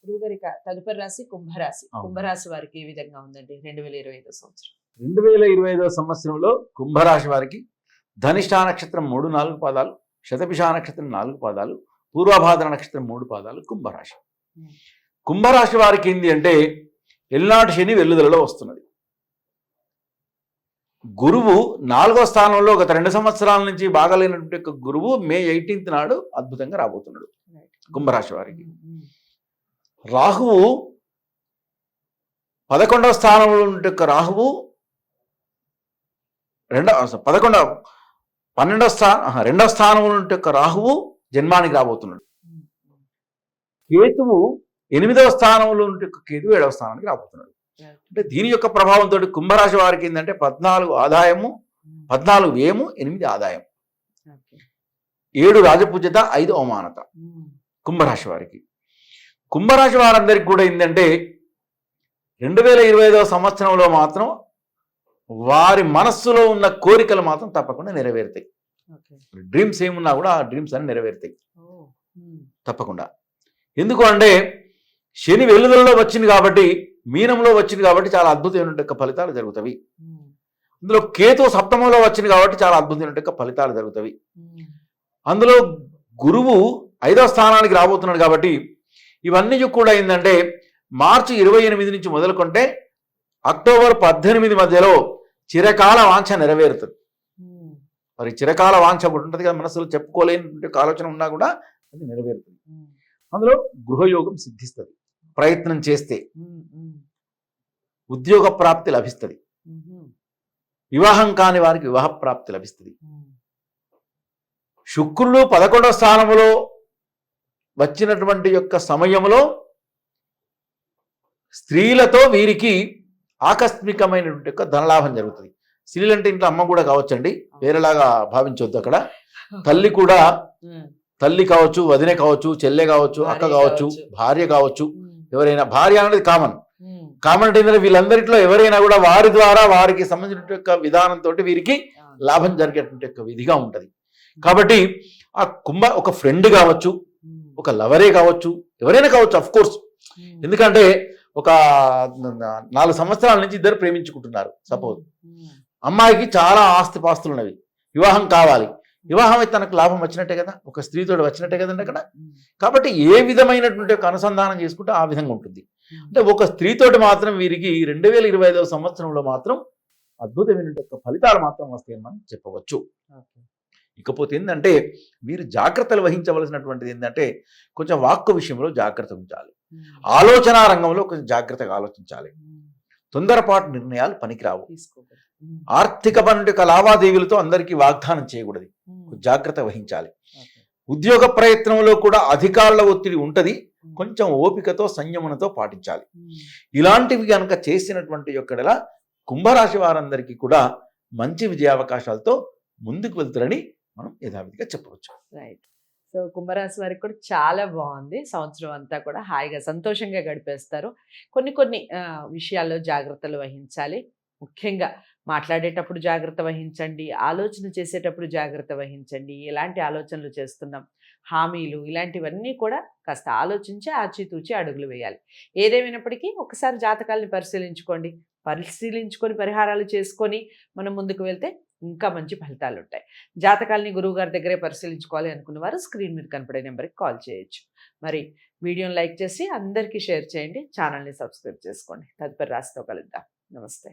గురువుగారి తదుపరి రాశి కుంభరాశి. కుంభరాశి వారికి ఏ విధంగా ఉందండి 2025 సంవత్సరం? 2025 సంవత్సరంలో కుంభరాశి వారికి ధనిష్ఠా నక్షత్రం 3-4 పాదాలు, శతభిష నక్షత్రం 4 పాదాలు, పూర్వభాద్ర నక్షత్రం 3 పాదాలు కుంభరాశి. కుంభరాశి వారికి ఏంటి అంటే ఎల్నాటి శని వెల్లుదలలో వస్తున్నది. గురువు 4వ స్థానంలో గత 2 సంవత్సరాల నుంచి బాగాలేనటువంటి గురువు మే 18 నాడు అద్భుతంగా రాబోతున్నాడు కుంభరాశి వారికి. రాహువు 11వ స్థానంలో ఉంటే రాహువు 2వ స్థానంలో ఉంటే రాహువు జన్మానికి రాబోతున్నాడు. కేతువు 8వ స్థానంలో ఉంటే కేతువు 7వ స్థానానికి రాబోతున్నాడు. అంటే దీని యొక్క ప్రభావంతో కుంభరాశి వారికి ఏంటంటే 14 ఆదాయము, 14 వ్యయము, 8 ఆదాయం, 7 రాజపూజ్యత, 5 అవమానత కుంభరాశి వారికి. కుంభరాశి వారందరికీ కూడా ఏంటంటే 2025 సంవత్సరంలో మాత్రం వారి మనస్సులో ఉన్న కోరికలు మాత్రం తప్పకుండా నెరవేరుతాయి. డ్రీమ్స్ ఏమున్నా కూడా ఆ డ్రీమ్స్ అన్ని నెరవేరుతాయి తప్పకుండా. ఎందుకు అంటే శని వెల్లుదలలో వచ్చింది కాబట్టి, మీనంలో వచ్చింది కాబట్టి చాలా అద్భుతమైన ఫలితాలు జరుగుతాయి. అందులో కేతు సప్తమంలో వచ్చింది కాబట్టి చాలా అద్భుతమైన ఫలితాలు జరుగుతాయి. అందులో గురువు 5వ స్థానానికి రాబోతున్నాడు కాబట్టి ఇవన్నీ కూడా ఏంటంటే మార్చి 28 నుంచి మొదలుకుంటే అక్టోబర్ 18 మధ్యలో చిరకాల వాంఛ నెరవేరుతుంది. మరి చిరకాల వాంఛ ఒకటి ఉంటుంది కదా, మనసులో చెప్పుకోలేని ఆలోచన ఉన్నా కూడా అది నెరవేరుతుంది. అందులో గృహయోగం సిద్ధిస్తుంది ప్రయత్నం చేస్తే, ఉద్యోగ ప్రాప్తి లభిస్తుంది, వివాహం కాని వారికి వివాహ ప్రాప్తి లభిస్తుంది. శుక్రుడు 11వ స్థానంలో వచ్చినటువంటి యొక్క సమయంలో స్త్రీలతో వీరికి ఆకస్మికమైనటువంటి యొక్క ధనలాభం జరుగుతుంది. స్త్రీలంటే ఇంట్లో అమ్మ కూడా కావచ్చండి, వేరేలాగా భావించవద్దు. అక్కడ తల్లి కూడా, తల్లి కావచ్చు, వదిన కావచ్చు, చెల్లె కావచ్చు, అక్క కావచ్చు, భార్య కావచ్చు, ఎవరైనా. భార్య అనేది కామన్ అంటే ఏంటంటే వీళ్ళందరిలో ఎవరైనా కూడా వారి ద్వారా వారికి సంబంధించిన యొక్క విధానంతో వీరికి లాభం జరిగేటువంటి యొక్క విధిగా ఉంటుంది. కాబట్టి ఆ ఒక ఫ్రెండ్ కావచ్చు, ఒక లవరే కావచ్చు, ఎవరైనా కావచ్చు అఫ్ కోర్స్. ఎందుకంటే ఒక 4 సంవత్సరాల నుంచి ఇద్దరు ప్రేమించుకుంటున్నారు. సపోజ్ అమ్మాయికి చాలా ఆస్తిపాస్తులు ఉన్నవి, వివాహం కావాలి. వివాహం అయితే తనకు లాభం వచ్చినట్టే కదా, ఒక స్త్రీతో వచ్చినట్టే కదండి అక్కడ. కాబట్టి ఏ విధమైనటువంటి ఒక అనుసంధానం చేసుకుంటే ఆ విధంగా ఉంటుంది. అంటే ఒక స్త్రీతోటి మాత్రం వీరికి 2025 సంవత్సరంలో మాత్రం అద్భుతమైనటువంటి ఫలితాలు మాత్రం వస్తాయని మనం చెప్పవచ్చు. ఇకపోతే ఏంటంటే మీరు జాగ్రత్తలు వహించవలసినటువంటిది ఏంటంటే కొంచెం వాక్కు విషయంలో జాగ్రత్త ఉంచాలి, ఆలోచన రంగంలో కొంచెం జాగ్రత్తగా ఆలోచించాలి, తొందరపాటు నిర్ణయాలు పనికిరావు, ఆర్థిక పనుల లావాదేవీలతో అందరికీ వాగ్దానం చేయకూడదు, జాగ్రత్త వహించాలి. ఉద్యోగ ప్రయత్నంలో కూడా అధికారుల ఒత్తిడి ఉంటుంది, కొంచెం ఓపికతో సంయమనతో పాటించాలి. ఇలాంటివి కనుక చేసినటువంటి యొక్కడలా కుంభరాశి వారందరికీ కూడా మంచి విజయావకాశాలతో ముందుకు వెళ్తారని మనం యథావిధిగా చెప్పవచ్చు. రైట్. సో కుంభరాశి వారికి కూడా చాలా బాగుంది. సంవత్సరం అంతా కూడా హాయిగా సంతోషంగా గడిపేస్తారు. కొన్ని విషయాల్లో జాగ్రత్తలు వహించాలి. ముఖ్యంగా మాట్లాడేటప్పుడు జాగ్రత్త వహించండి, ఆలోచన చేసేటప్పుడు జాగ్రత్త వహించండి. ఎలాంటి ఆలోచనలు చేస్తున్నాం, హామీలు, ఇలాంటివన్నీ కూడా కాస్త ఆలోచించి ఆచితూచి అడుగులు వేయాలి. ఏదేమైనప్పటికీ ఒకసారి జాతకాలని పరిశీలించుకొని పరిహారాలు చేసుకొని మనం ముందుకు వెళ్తే ఇంకా మంచి ఫలితాలు ఉంటాయి. జాతకాలని గురువు గారి దగ్గరే పరిశీలించుకోవాలి అనుకున్న వారు స్క్రీన్ మీద కనపడే నెంబర్కి కాల్ చేయొచ్చు. మరి వీడియోని లైక్ చేసి అందరికీ షేర్ చేయండి, ఛానల్ని సబ్స్క్రైబ్ చేసుకోండి. తదుపరి రాశితో కలుద్దాం. నమస్తే.